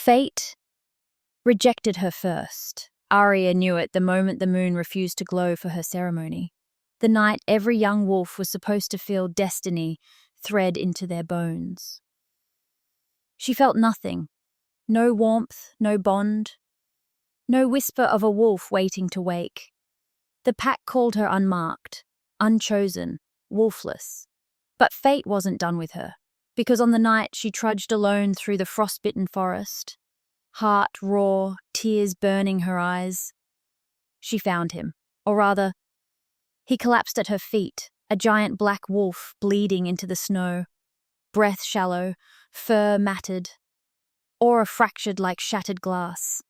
Fate rejected her first. Arya knew it the moment the moon refused to glow for her ceremony. The night every young wolf was supposed to feel destiny thread into their bones. She felt nothing. No warmth, no bond, no whisper of a wolf waiting to wake. The pack called her unmarked, unchosen, wolfless. But fate wasn't done with her, because on the night she trudged alone through the frostbitten forest, heart raw, tears burning her eyes, she found him. Or rather, he collapsed at her feet, a giant black wolf bleeding into the snow, breath shallow, fur matted, aura fractured like shattered glass.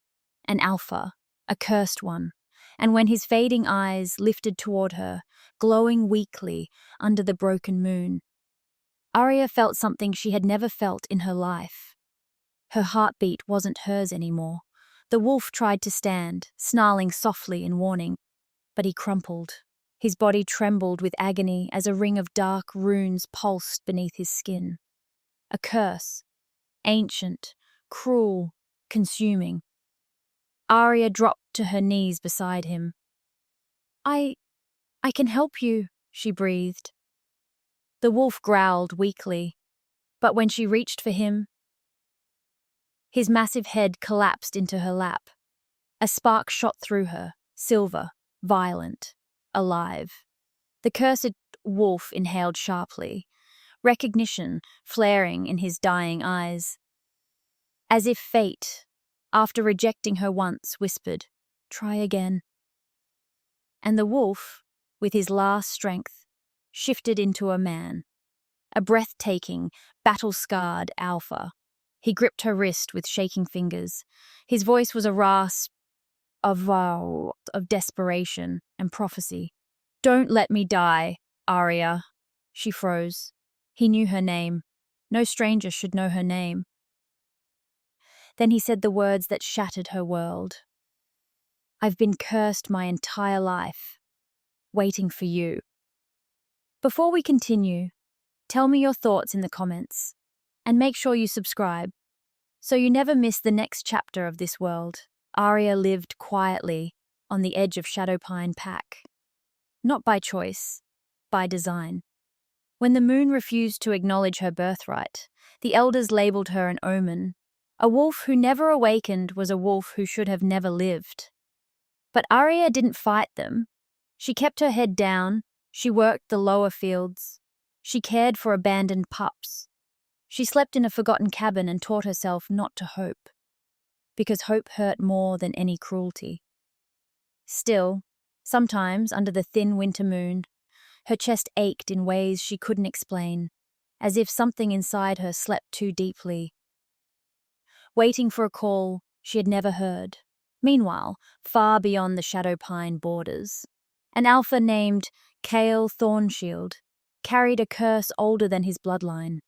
An alpha, a cursed one, and when his fading eyes lifted toward her, glowing weakly under the broken moon, Arya felt something she had never felt in her life. Her heartbeat wasn't hers anymore. The wolf tried to stand, snarling softly in warning, but he crumpled. His body trembled with agony as a ring of dark runes pulsed beneath his skin. A curse, ancient, cruel, consuming. Arya dropped to her knees beside him. I can help you, she breathed. The wolf growled weakly, but when she reached for him, his massive head collapsed into her lap. A spark shot through her, silver, violent, alive. The cursed wolf inhaled sharply, recognition flaring in his dying eyes. As if fate, after rejecting her once, whispered, "Try again." And the wolf, with his last strength, shifted into a man, a breathtaking, battle-scarred alpha. He gripped her wrist with shaking fingers. His voice was a rasp of desperation and prophecy. "Don't let me die, Arya." She froze. He knew her name. No stranger should know her name. Then he said the words that shattered her world. "I've been cursed my entire life, waiting for you." Before we continue, tell me your thoughts in the comments, and make sure you subscribe, so you never miss the next chapter of this world. Arya lived quietly on the edge of Shadowpine Pack. Not by choice, by design. When the moon refused to acknowledge her birthright, the elders labeled her an omen. A wolf who never awakened was a wolf who should have never lived. But Arya didn't fight them. She kept her head down, she worked the lower fields, she cared for abandoned pups. She slept in a forgotten cabin and taught herself not to hope, because hope hurt more than any cruelty. Still, sometimes under the thin winter moon, her chest ached in ways she couldn't explain, as if something inside her slept too deeply, waiting for a call she had never heard. Meanwhile, far beyond the Shadowpine borders, an alpha named Chaol Thornshield carried a curse older than his bloodline.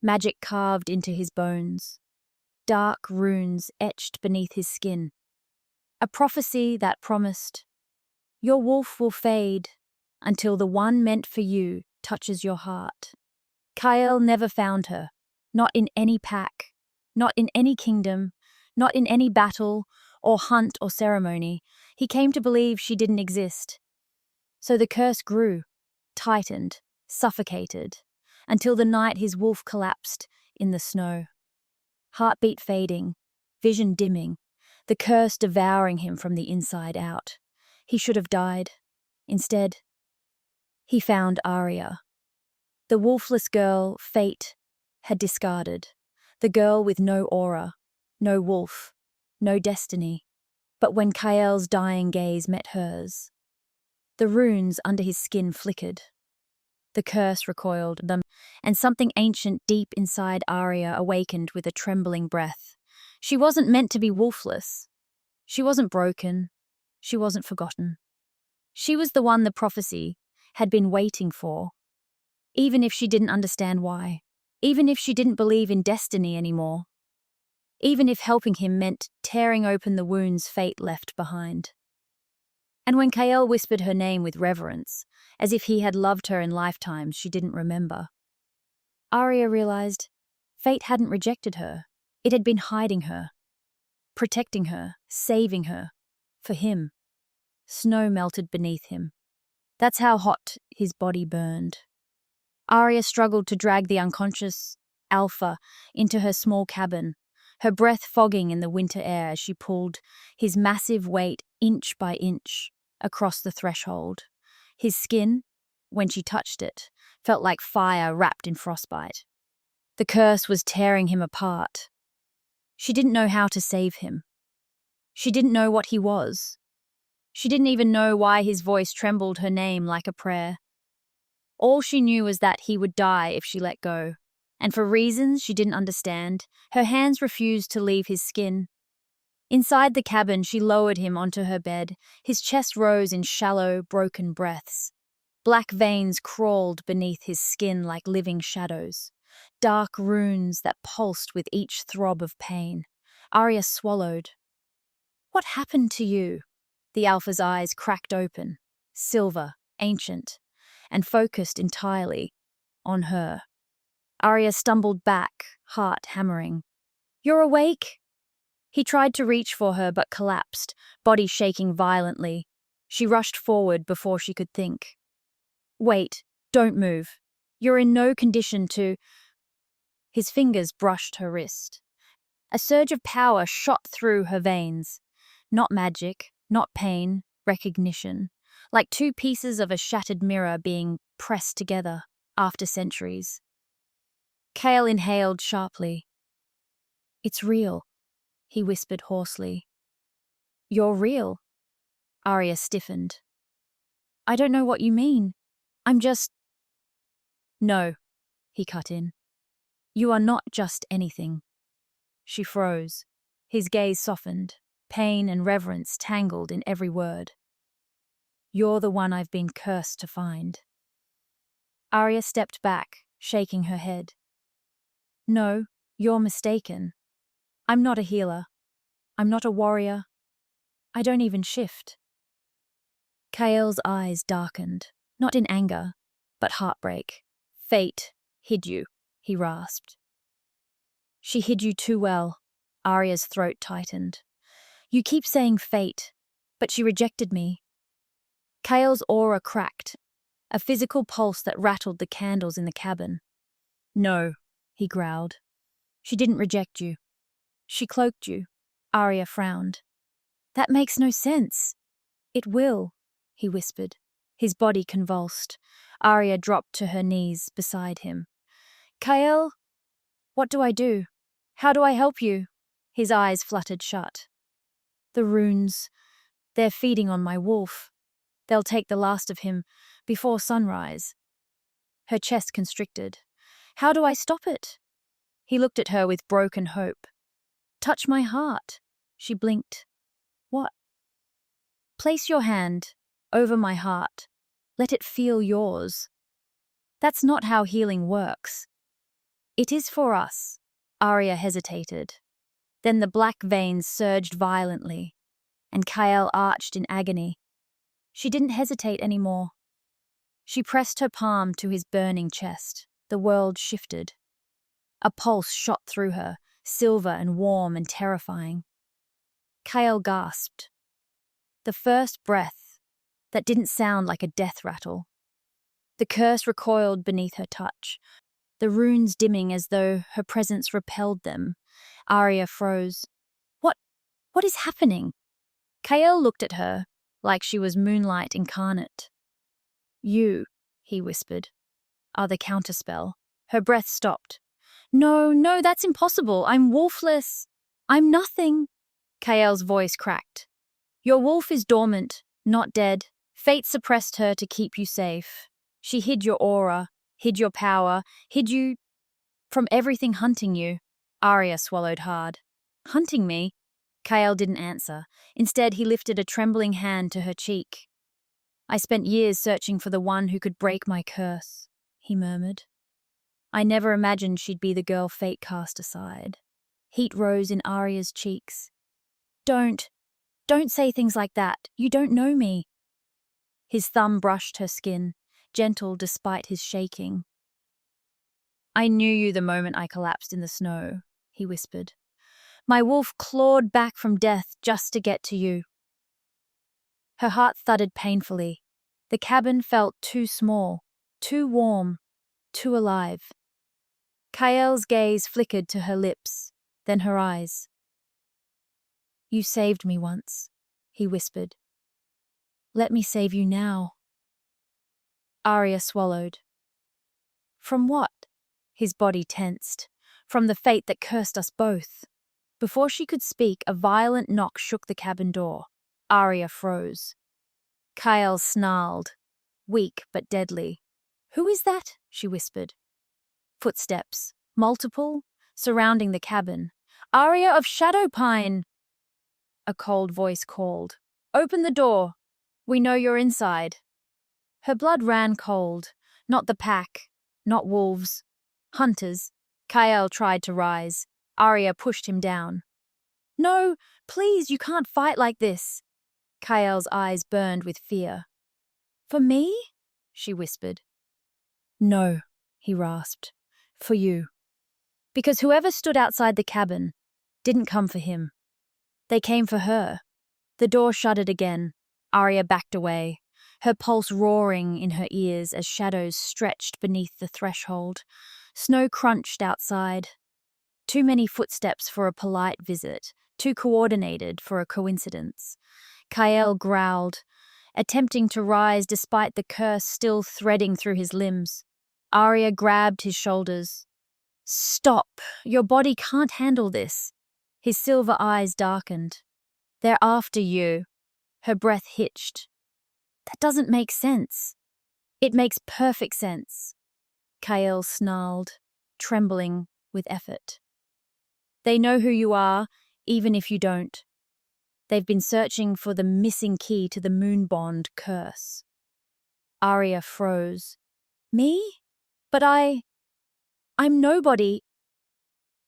Magic carved into his bones, dark runes etched beneath his skin. A prophecy that promised, "Your wolf will fade until the one meant for you touches your heart." Chaol never found her, not in any pack, not in any kingdom, not in any battle or hunt or ceremony. He came to believe she didn't exist. So the curse grew, tightened, suffocated, until the night his wolf collapsed in the snow. Heartbeat fading, vision dimming, the curse devouring him from the inside out. He should have died. Instead, he found Arya, the wolfless girl fate had discarded, the girl with no aura, no wolf, no destiny. But when Chaol's dying gaze met hers, the runes under his skin flickered. The curse recoiled them, and something ancient deep inside Arya awakened with a trembling breath. She wasn't meant to be wolfless. She wasn't broken. She wasn't forgotten. She was the one the prophecy had been waiting for, even if she didn't understand why, even if she didn't believe in destiny anymore, even if helping him meant tearing open the wounds fate left behind. And when Chaol whispered her name with reverence, as if he had loved her in lifetimes she didn't remember, Arya realized fate hadn't rejected her. It had been hiding her, protecting her, saving her. For him. Snow melted beneath him. That's how hot his body burned. Arya struggled to drag the unconscious Alpha into her small cabin, her breath fogging in the winter air as she pulled his massive weight inch by inch across the threshold. His skin, when she touched it, felt like fire wrapped in frostbite. The curse was tearing him apart. She didn't know how to save him. She didn't know what he was. She didn't even know why his voice trembled her name like a prayer. All she knew was that he would die if she let go, and for reasons she didn't understand, her hands refused to leave his skin. Inside the cabin, she lowered him onto her bed. His chest rose in shallow, broken breaths. Black veins crawled beneath his skin like living shadows, dark runes that pulsed with each throb of pain. Arya swallowed. "What happened to you?" The Alpha's eyes cracked open, silver, ancient, and focused entirely on her. Arya stumbled back, heart hammering. "You're awake?" He tried to reach for her but collapsed, body shaking violently. She rushed forward before she could think. "Wait, don't move. You're in no condition to—" His fingers brushed her wrist. A surge of power shot through her veins. Not magic, not pain, recognition, like two pieces of a shattered mirror being pressed together after centuries. Chaol inhaled sharply. "It's real," he whispered hoarsely. "You're real." Arya stiffened. "I don't know what you mean. I'm just—" "No," he cut in. "You are not just anything." She froze. His gaze softened. Pain and reverence tangled in every word. "You're the one I've been cursed to find." Arya stepped back, shaking her head. "No, you're mistaken. I'm not a healer. I'm not a warrior. I don't even shift." Chaol's eyes darkened, not in anger, but heartbreak. "Fate hid you," he rasped. "She hid you too well." Arya's throat tightened. "You keep saying fate, but she rejected me." Chaol's aura cracked, a physical pulse that rattled the candles in the cabin. "No," he growled. "She didn't reject you. She cloaked you." Arya frowned. "That makes no sense." "It will," he whispered. His body convulsed. Arya dropped to her knees beside him. "Chaol, what do I do? How do I help you?" His eyes fluttered shut. "The runes, they're feeding on my wolf. They'll take the last of him before sunrise." Her chest constricted. "How do I stop it?" He looked at her with broken hope. "Touch my heart." She blinked. "What?" "Place your hand over my heart. Let it feel yours." "That's not how healing works." "It is for us." Arya hesitated. Then the black veins surged violently, and Chaol arched in agony. She didn't hesitate anymore. She pressed her palm to his burning chest. The world shifted. A pulse shot through her, silver and warm and terrifying. Chaol gasped. The first breath that didn't sound like a death rattle. The curse recoiled beneath her touch, the runes dimming as though her presence repelled them. Arya froze. What is happening?" Chaol looked at her like she was moonlight incarnate. "You," he whispered, "are the counterspell." Her breath stopped. No, that's impossible. I'm wolfless. I'm nothing." Chaol's voice cracked. "Your wolf is dormant, not dead. Fate suppressed her to keep you safe. She hid your aura, hid your power, hid you from everything hunting you." Arya swallowed hard. "Hunting me?" Chaol didn't answer. Instead, he lifted a trembling hand to her cheek. "I spent years searching for the one who could break my curse," he murmured. "I never imagined she'd be the girl fate cast aside." Heat rose in Arya's cheeks. Don't say things like that. You don't know me." His thumb brushed her skin, gentle despite his shaking. "I knew you the moment I collapsed in the snow," he whispered. My wolf clawed back from death just to get to you." Her heart thudded painfully. The cabin felt too small, too warm, too alive. Kael's gaze flickered to her lips, then her eyes. "You saved me once," he whispered. "Let me save you now." Arya swallowed. "From what?" His body tensed. "From the fate that cursed us both." Before she could speak, a violent knock shook the cabin door. Arya froze. Kael snarled, weak but deadly. "Who is that?" she whispered. Footsteps, multiple, surrounding the cabin. "Arya of Shadowpine!" A cold voice called. "Open the door. We know you're inside." Her blood ran cold. Not the pack, not wolves. Hunters. Kael tried to rise. Arya pushed him down. "No, please, you can't fight like this." Kael's eyes burned with fear. "For me?" she whispered. "No," he rasped. "For you." Because whoever stood outside the cabin didn't come for him. They came for her. The door shuttered again. Arya backed away, her pulse roaring in her ears as shadows stretched beneath the threshold. Snow crunched outside. Too many footsteps for a polite visit, too coordinated for a coincidence. Kael growled, attempting to rise despite the curse still threading through his limbs. Arya grabbed his shoulders. "Stop! Your body can't handle this." His silver eyes darkened. "They're after you." Her breath hitched. "That doesn't make sense." "It makes perfect sense." Kael snarled, trembling with effort. "They know who you are, even if you don't. They've been searching for the missing key to the Moonbond curse." Arya froze. "Me? But I'm nobody."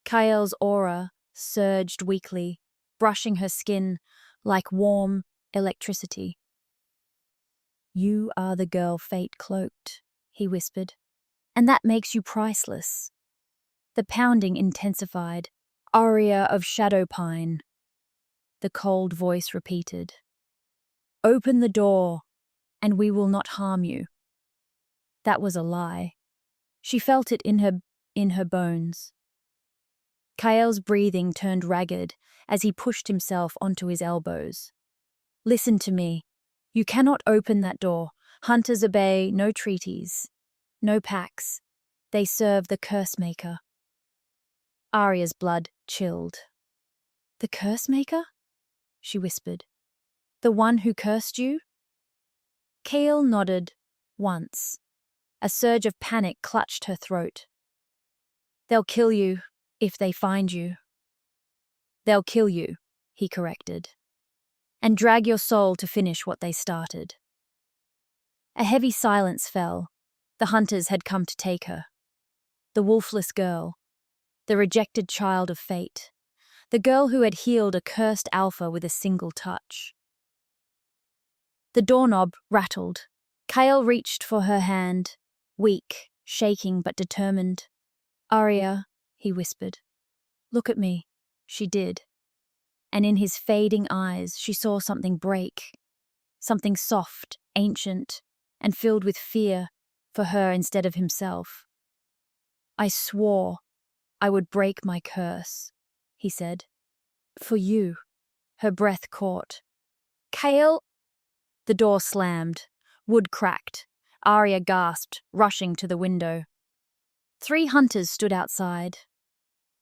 Kael's aura surged weakly, brushing her skin like warm electricity. "You are the girl fate cloaked," he whispered, "and that makes you priceless." The pounding intensified. "Arya of Shadowpine." The cold voice repeated. "Open the door, and we will not harm you." That was a lie. She felt it in her bones. Kael's breathing turned ragged as he pushed himself onto his elbows. "Listen to me. You cannot open that door. Hunters obey no treaties, no pacts. They serve the Cursemaker." Arya's blood chilled. "The Cursemaker?" she whispered. "The one who cursed you?" Kael nodded, once. A surge of panic clutched her throat. "They'll kill you, if they find you." "They'll kill you," he corrected, "and drag your soul to finish what they started." A heavy silence fell. The hunters had come to take her. The wolfless girl. The rejected child of fate. The girl who had healed a cursed alpha with a single touch. The doorknob rattled. Kael reached for her hand, weak, shaking but determined. "Arya," he whispered. "Look at me." She did. And in his fading eyes she saw something break. Something soft, ancient, and filled with fear for her instead of himself. "I swore I would break my curse," he said. "For you." Her breath caught. "Kael!" The door slammed. Wood cracked. Arya gasped, rushing to the window. 3 hunters stood outside.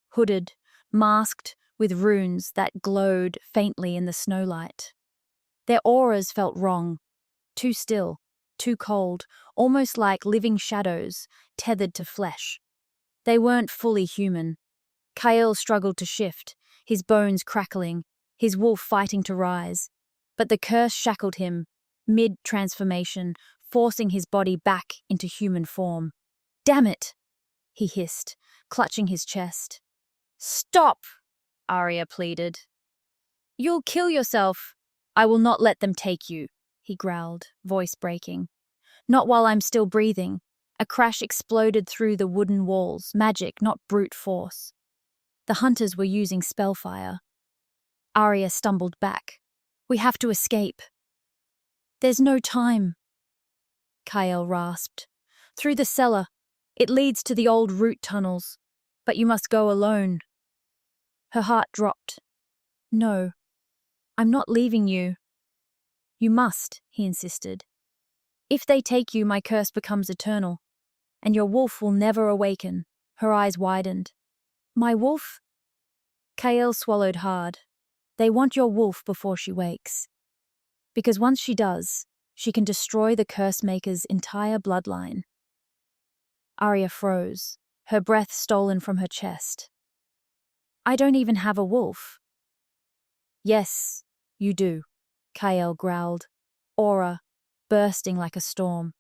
Hooded, masked, with runes that glowed faintly in the snowlight. Their auras felt wrong. Too still, too cold, almost like living shadows, tethered to flesh. They weren't fully human. Kael struggled to shift, his bones crackling, his wolf fighting to rise. But the curse shackled him, mid-transformation, forcing his body back into human form. "Damn it!" he hissed, clutching his chest. "Stop!" Arya pleaded. "You'll kill yourself." "I will not let them take you," he growled, voice breaking. "Not while I'm still breathing." A crash exploded through the wooden walls, magic, not brute force. The hunters were using spellfire. Arya stumbled back. We have to escape. There's no time, Kael rasped. Through the cellar. It leads to the old root tunnels. But you must go alone. Her heart dropped. No, I'm not leaving you. You must, he insisted. If they take you, my curse becomes eternal, and your wolf will never awaken. Her eyes widened. My wolf? Kael swallowed hard. They want your wolf before she wakes. Because once she does, she can destroy the curse maker's entire bloodline. Arya froze, her breath stolen from her chest. I don't even have a wolf. Yes, you do, Kael growled, aura bursting like a storm.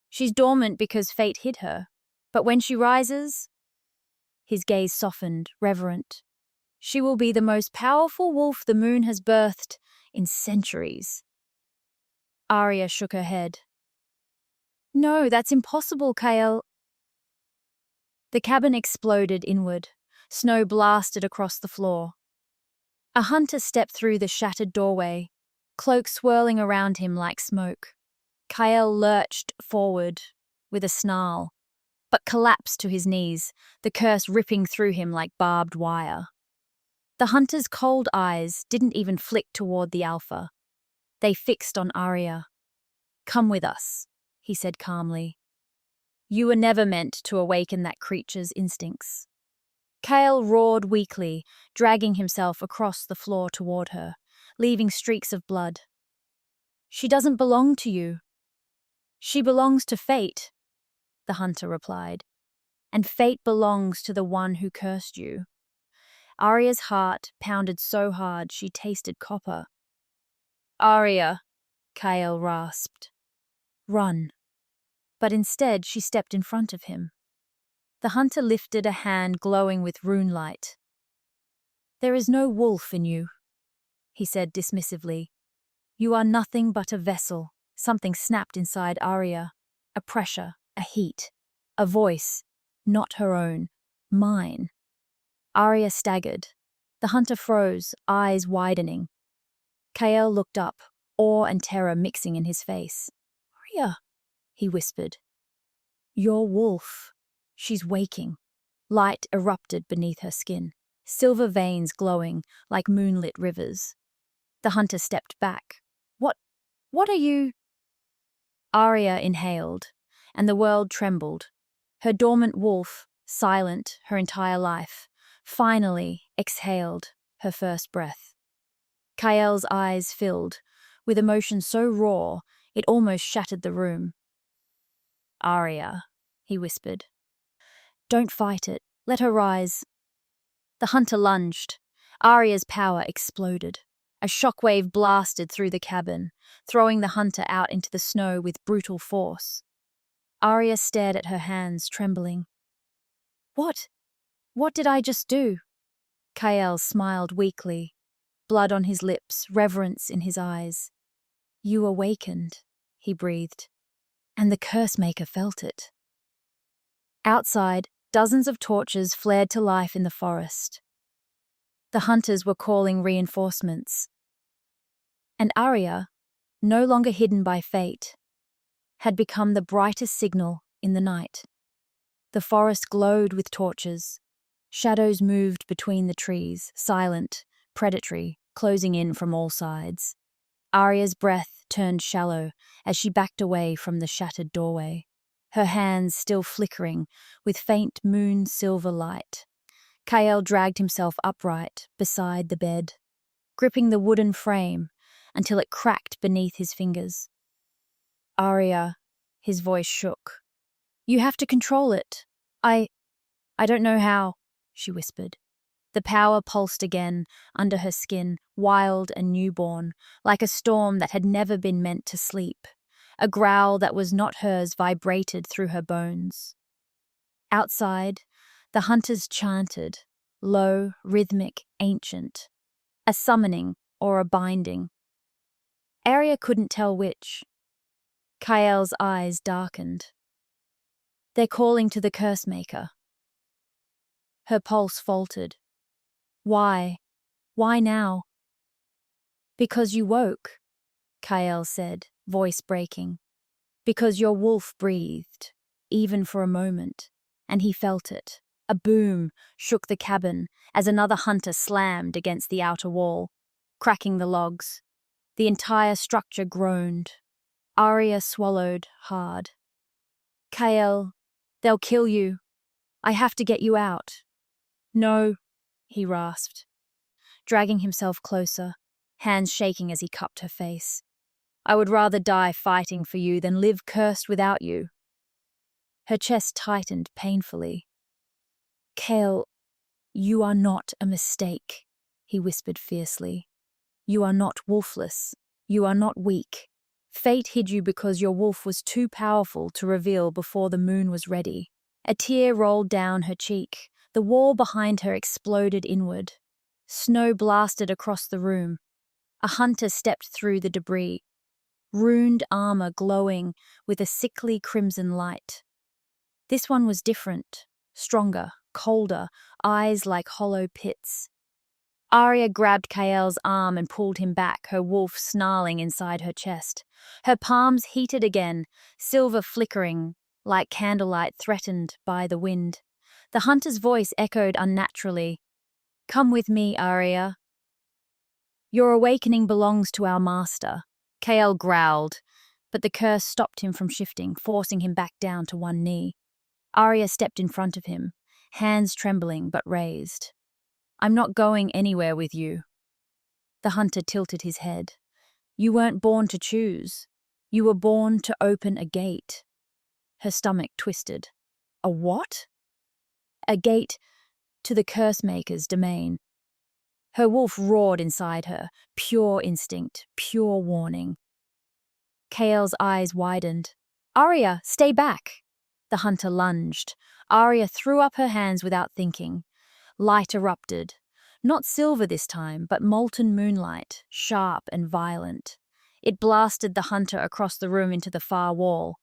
She's dormant because fate hid her, but when she rises... His gaze softened, reverent. She will be the most powerful wolf the moon has birthed in centuries. Arya shook her head. No, that's impossible, Kael. The cabin exploded inward. Snow blasted across the floor. A hunter stepped through the shattered doorway, cloak swirling around him like smoke. Kael lurched forward with a snarl, but collapsed to his knees, the curse ripping through him like barbed wire. The hunter's cold eyes didn't even flick toward the alpha. They fixed on Arya. Come with us, he said calmly. You were never meant to awaken that creature's instincts. Kael roared weakly, dragging himself across the floor toward her, leaving streaks of blood. She doesn't belong to you. She belongs to fate, the hunter replied. And fate belongs to the one who cursed you. Arya's heart pounded so hard she tasted copper. Arya, Kael rasped. Run. But instead she stepped in front of him. The hunter lifted a hand glowing with rune light. There is no wolf in you, he said dismissively. You are nothing but a vessel. Something snapped inside Arya. A pressure, a heat, a voice, not her own, mine. Arya staggered. The hunter froze, eyes widening. Kael looked up, awe and terror mixing in his face. Arya, he whispered. Your wolf. She's waking. Light erupted beneath her skin, silver veins glowing like moonlit rivers. The hunter stepped back. What are you? Arya inhaled, and the world trembled. Her dormant wolf, silent her entire life, finally exhaled her first breath. Kael's eyes filled, with emotion so raw it almost shattered the room. Arya, he whispered. Don't fight it. Let her rise. The hunter lunged. Arya's power exploded. A shockwave blasted through the cabin, throwing the hunter out into the snow with brutal force. Arya stared at her hands, trembling. What? What did I just do? Kael smiled weakly, blood on his lips, reverence in his eyes. You awakened, he breathed, and the Cursemaker felt it. Outside, dozens of torches flared to life in the forest. The hunters were calling reinforcements. And Arya, no longer hidden by fate, had become the brightest signal in the night. The forest glowed with torches. Shadows moved between the trees, silent, predatory, closing in from all sides. Arya's breath turned shallow as she backed away from the shattered doorway, her hands still flickering with faint moon-silver light. Kael dragged himself upright beside the bed, gripping the wooden frame until it cracked beneath his fingers. Arya, his voice shook. You have to control it. I don't know how, she whispered. The power pulsed again under her skin, wild and newborn, like a storm that had never been meant to sleep. A growl that was not hers vibrated through her bones. Outside, the hunters chanted, low, rhythmic, ancient. A summoning or a binding. Arya couldn't tell which. Kael's eyes darkened. They're calling to the Cursemaker. Her pulse faltered, Why? Why now? Because you woke, Kael said, voice breaking. Because your wolf breathed, even for a moment, and he felt it. A boom shook the cabin as another hunter slammed against the outer wall, cracking the logs. The entire structure groaned. Arya swallowed hard. Kael, they'll kill you. I have to get you out. No, he rasped, dragging himself closer, hands shaking as he cupped her face. I would rather die fighting for you than live cursed without you. Her chest tightened painfully. Kael, you are not a mistake, he whispered fiercely. You are not wolfless. You are not weak. Fate hid you because your wolf was too powerful to reveal before the moon was ready. A tear rolled down her cheek. The wall behind her exploded inward. Snow blasted across the room. A hunter stepped through the debris, ruined armor glowing with a sickly crimson light. This one was different, stronger, colder, eyes like hollow pits. Arya grabbed Kael's arm and pulled him back, her wolf snarling inside her chest. Her palms heated again, silver flickering, like candlelight threatened by the wind. The hunter's voice echoed unnaturally. Come with me, Arya. Your awakening belongs to our master. Kael growled, but the curse stopped him from shifting, forcing him back down to one knee. Arya stepped in front of him, hands trembling but raised. I'm not going anywhere with you. The hunter tilted his head. You weren't born to choose. You were born to open a gate. Her stomach twisted. A what? A gate to the Cursemaker's domain. Her wolf roared inside her, pure instinct, pure warning. Kael's eyes widened. Arya, stay back! The hunter lunged. Arya threw up her hands without thinking. Light erupted. Not silver this time, but molten moonlight, sharp and violent. It blasted the hunter across the room into the far wall,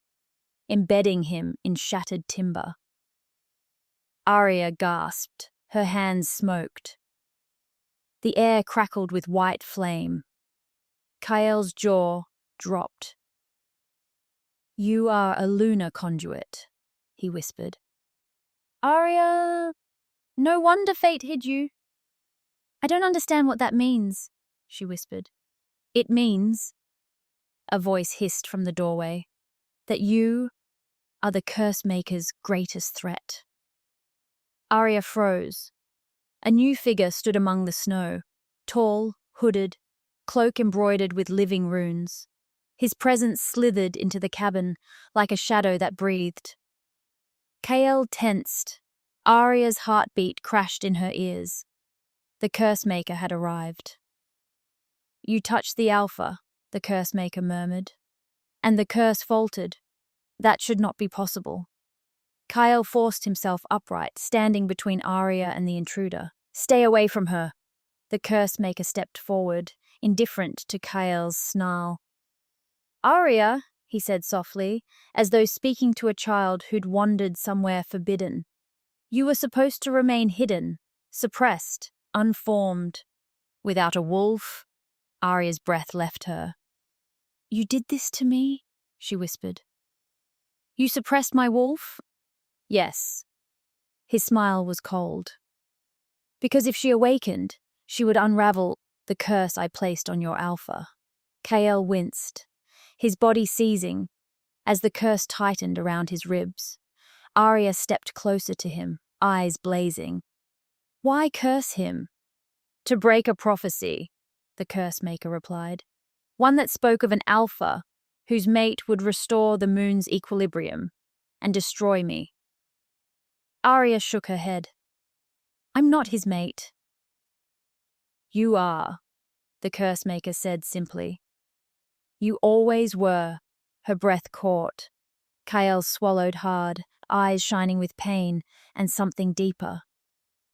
embedding him in shattered timber. Arya gasped. Her hands smoked. The air crackled with white flame. Kael's jaw dropped. You are a lunar conduit, he whispered. Arya, no wonder fate hid you. I don't understand what that means, she whispered. It means, a voice hissed from the doorway, that you are the Cursemaker's greatest threat. Arya froze. A new figure stood among the snow, tall, hooded, cloak embroidered with living runes. His presence slithered into the cabin like a shadow that breathed. Kael tensed. Arya's heartbeat crashed in her ears. The Cursemaker had arrived. You touched the Alpha, the Cursemaker murmured. And the curse faltered. That should not be possible. Kael forced himself upright, standing between Arya and the intruder. Stay away from her. The Cursemaker stepped forward, indifferent to Kael's snarl. Arya, he said softly, as though speaking to a child who'd wandered somewhere forbidden. You were supposed to remain hidden, suppressed, unformed. Without a wolf, Arya's breath left her. You did this to me? She whispered. You suppressed my wolf? Yes. His smile was cold. Because if she awakened, she would unravel the curse I placed on your Alpha. Kael winced, his body seizing as the curse tightened around his ribs. Arya stepped closer to him, eyes blazing. Why curse him? To break a prophecy, the Cursemaker replied. One that spoke of an Alpha whose mate would restore the moon's equilibrium and destroy me. Arya shook her head. I'm not his mate. You are, the Cursemaker said simply. You always were. Her breath caught. Kael swallowed hard, eyes shining with pain and something deeper.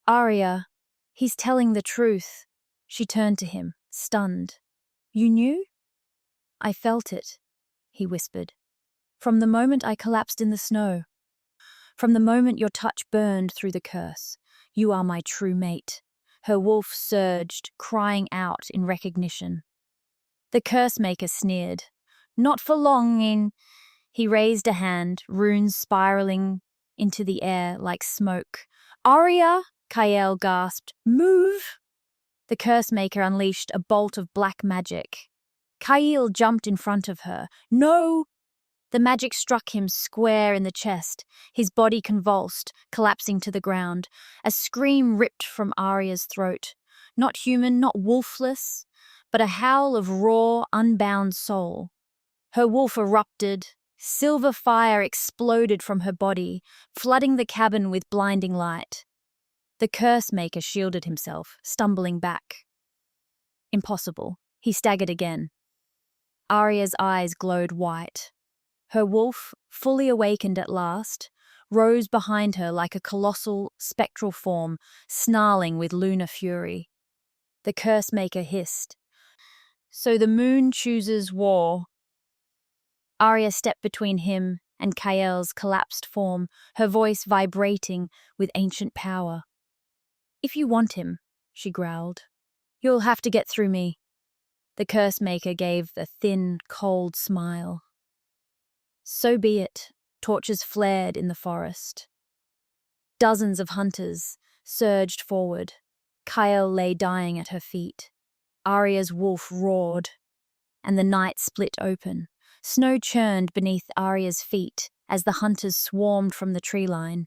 Arya, he's telling the truth. She turned to him, stunned. You knew? I felt it, he whispered. From the moment I collapsed in the snow. From the moment your touch burned through the curse. You are my true mate. Her wolf surged, crying out in recognition. The Cursemaker sneered. Not for long, in. He raised a hand, runes spiraling into the air like smoke. Arya, Kael gasped. Move! The Cursemaker unleashed a bolt of black magic. Kael jumped in front of her. No! The magic struck him square in the chest. His body convulsed, collapsing to the ground. A scream ripped from Arya's throat. Not human, not wolfless, but a howl of raw, unbound soul. Her wolf erupted. Silver fire exploded from her body, flooding the cabin with blinding light. The Cursemaker shielded himself, stumbling back. Impossible. He staggered again. Arya's eyes glowed white. Her wolf, fully awakened at last, rose behind her like a colossal, spectral form, snarling with lunar fury. The Cursemaker hissed. So the moon chooses war. Arya stepped between him and Kael's collapsed form, her voice vibrating with ancient power. If you want him, she growled, you'll have to get through me. The Cursemaker gave a thin, cold smile. So be it. Torches flared in the forest. Dozens of hunters surged forward. Kael lay dying at her feet. Arya's wolf roared, and the night split open. Snow churned beneath Arya's feet as the hunters swarmed from the tree line.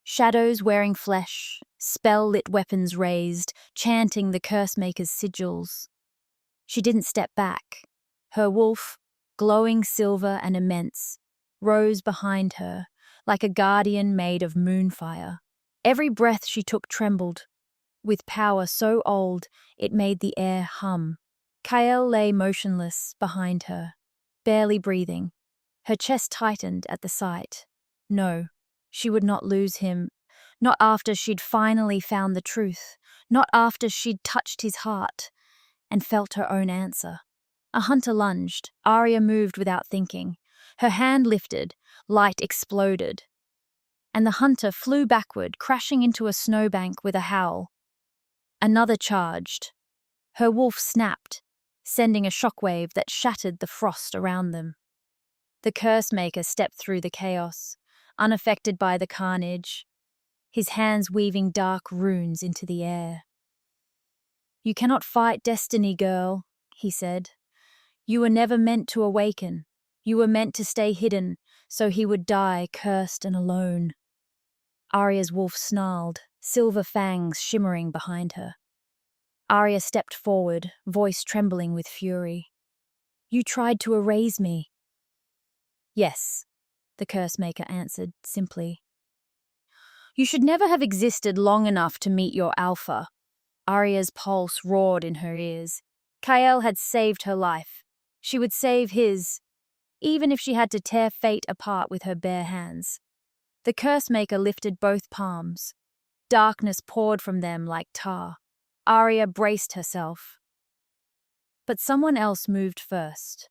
Shadows wearing flesh, spell-lit weapons raised, chanting the Cursemaker's sigils. She didn't step back. Her wolf, glowing silver and immense, rose behind her, like a guardian made of moonfire. Every breath she took trembled, with power so old it made the air hum. Kael lay motionless behind her, barely breathing. Her chest tightened at the sight. No, she would not lose him, not after she'd finally found the truth, not after she'd touched his heart and felt her own answer. A hunter lunged. Arya moved without thinking. Her hand lifted, light exploded, and the hunter flew backward, crashing into a snowbank with a howl. Another charged. Her wolf snapped, sending a shockwave that shattered the frost around them. The Cursemaker stepped through the chaos, unaffected by the carnage, his hands weaving dark runes into the air. You cannot fight destiny, girl, he said. You were never meant to awaken. You were meant to stay hidden, so he would die cursed and alone. Arya's wolf snarled, silver fangs shimmering behind her. Arya stepped forward, voice trembling with fury. You tried to erase me. Yes, the Cursemaker answered simply. You should never have existed long enough to meet your alpha. Arya's pulse roared in her ears. Kael had saved her life. She would save his, even if she had to tear fate apart with her bare hands. The Cursemaker lifted both palms. Darkness poured from them like tar. Arya braced herself. But someone else moved first.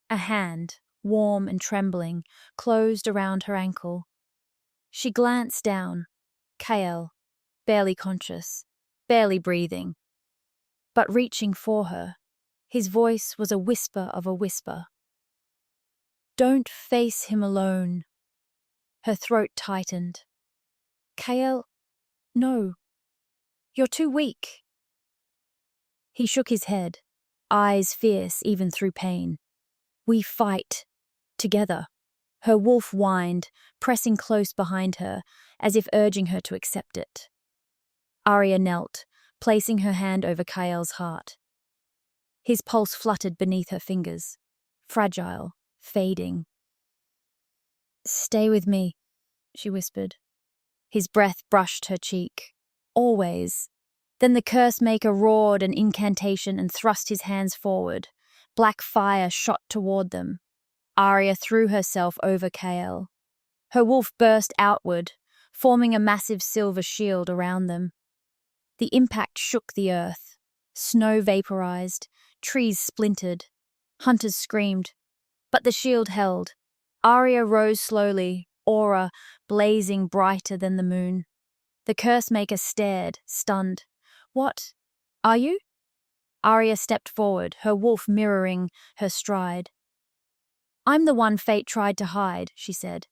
A hand, warm and trembling, closed around her ankle. She glanced down. Kael, barely conscious, barely breathing, but reaching for her. His voice was a whisper of a whisper. Don't face him alone. Her throat tightened. Kael, no. You're too weak. He shook his head, eyes fierce even through pain. We fight. Together. Her wolf whined, pressing close behind her, as if urging her to accept it. Arya knelt, placing her hand over Kael's heart. His pulse fluttered beneath her fingers, fragile, fading. Stay with me, she whispered. His breath brushed her cheek. Always. Then the Cursemaker roared an incantation and thrust his hands forward. Black fire shot toward them. Arya threw herself over Kael. Her wolf burst outward, forming a massive silver shield around them. The impact shook the earth. Snow vaporized, trees splintered. Hunters screamed. But the shield held. Arya rose slowly, aura blazing brighter than the moon. The Cursemaker stared, stunned. What? Are you? Arya stepped forward, her wolf mirroring her stride. I'm the one fate tried to hide, she said,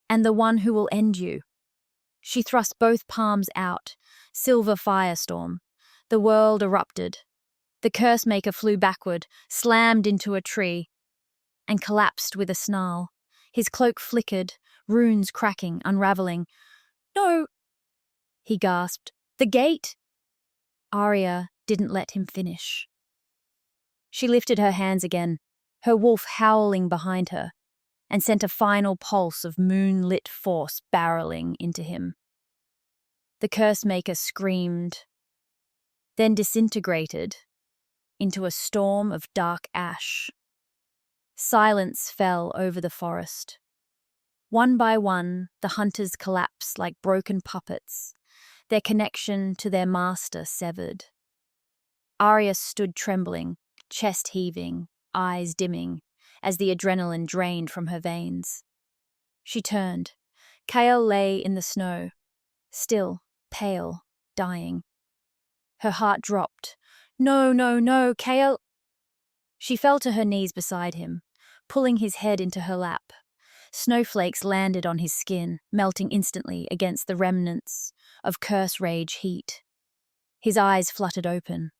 and the one who will end you. She thrust both palms out, silver firestorm. The world erupted. The curse maker flew backward, slammed into a tree, and collapsed with a snarl. His cloak flickered, runes cracking, unraveling. No, he gasped. The gate? Arya didn't let him finish. She lifted her hands again, her wolf howling behind her, and sent a final pulse of moonlit force barreling into him. The curse maker screamed, then disintegrated into a storm of dark ash. Silence fell over the forest. One by one, the hunters collapsed like broken puppets, their connection to their master severed. Arya stood trembling, chest heaving, eyes dimming, as the adrenaline drained from her veins. She turned. Chaol lay in the snow, still, pale, dying. Her heart dropped. No, no, no, Chaol! She fell to her knees beside him, pulling his head into her lap. Snowflakes landed on his skin, melting instantly against the remnants of curse rage heat. His eyes fluttered open.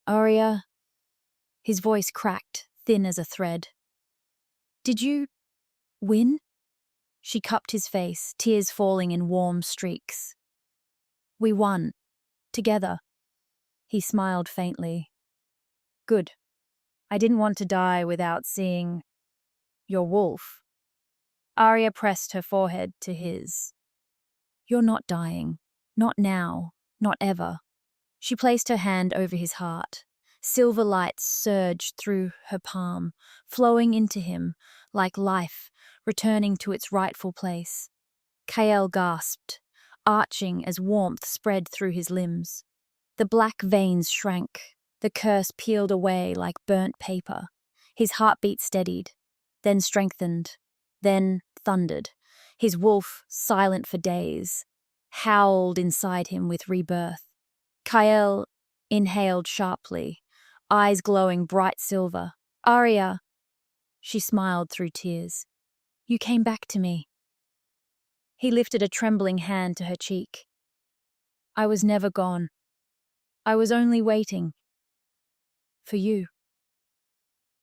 Arya, his voice cracked, thin as a thread. Did you win? She cupped his face, tears falling in warm streaks. We won. Together. He smiled faintly. Good. I didn't want to die without seeing your wolf. Arya pressed her forehead to his. You're not dying. Not now. Not ever. She placed her hand over his heart. Silver lights surged through her palm, flowing into him like life, returning to its rightful place. Chaol gasped, arching as warmth spread through his limbs. The black veins shrank. The curse peeled away like burnt paper. His heartbeat steadied, then strengthened, then thundered. His wolf, silent for days, howled inside him with rebirth. Chaol inhaled sharply, eyes glowing bright silver. Arya, she smiled through tears. You came back to me. He lifted a trembling hand to her cheek. I was never gone. I was only waiting. For you.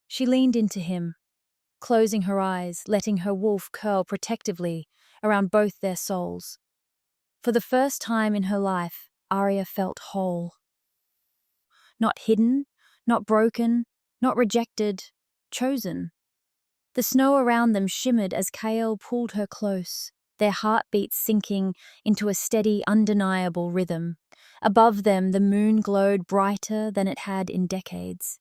She leaned into him, closing her eyes, letting her wolf curl protectively around both their souls. For the first time in her life, Arya felt whole. Not hidden, not broken, not rejected, chosen. The snow around them shimmered as Chaol pulled her close, their heartbeats sinking into a steady, undeniable rhythm. Above them, the moon glowed brighter than it had in decades,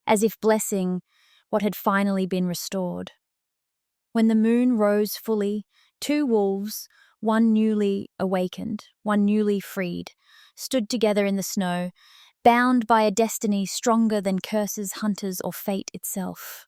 as if blessing what had finally been restored. When the moon rose fully, two wolves, one newly awakened, one newly freed, stood together in the snow, bound by a destiny stronger than curses, hunters, or fate itself.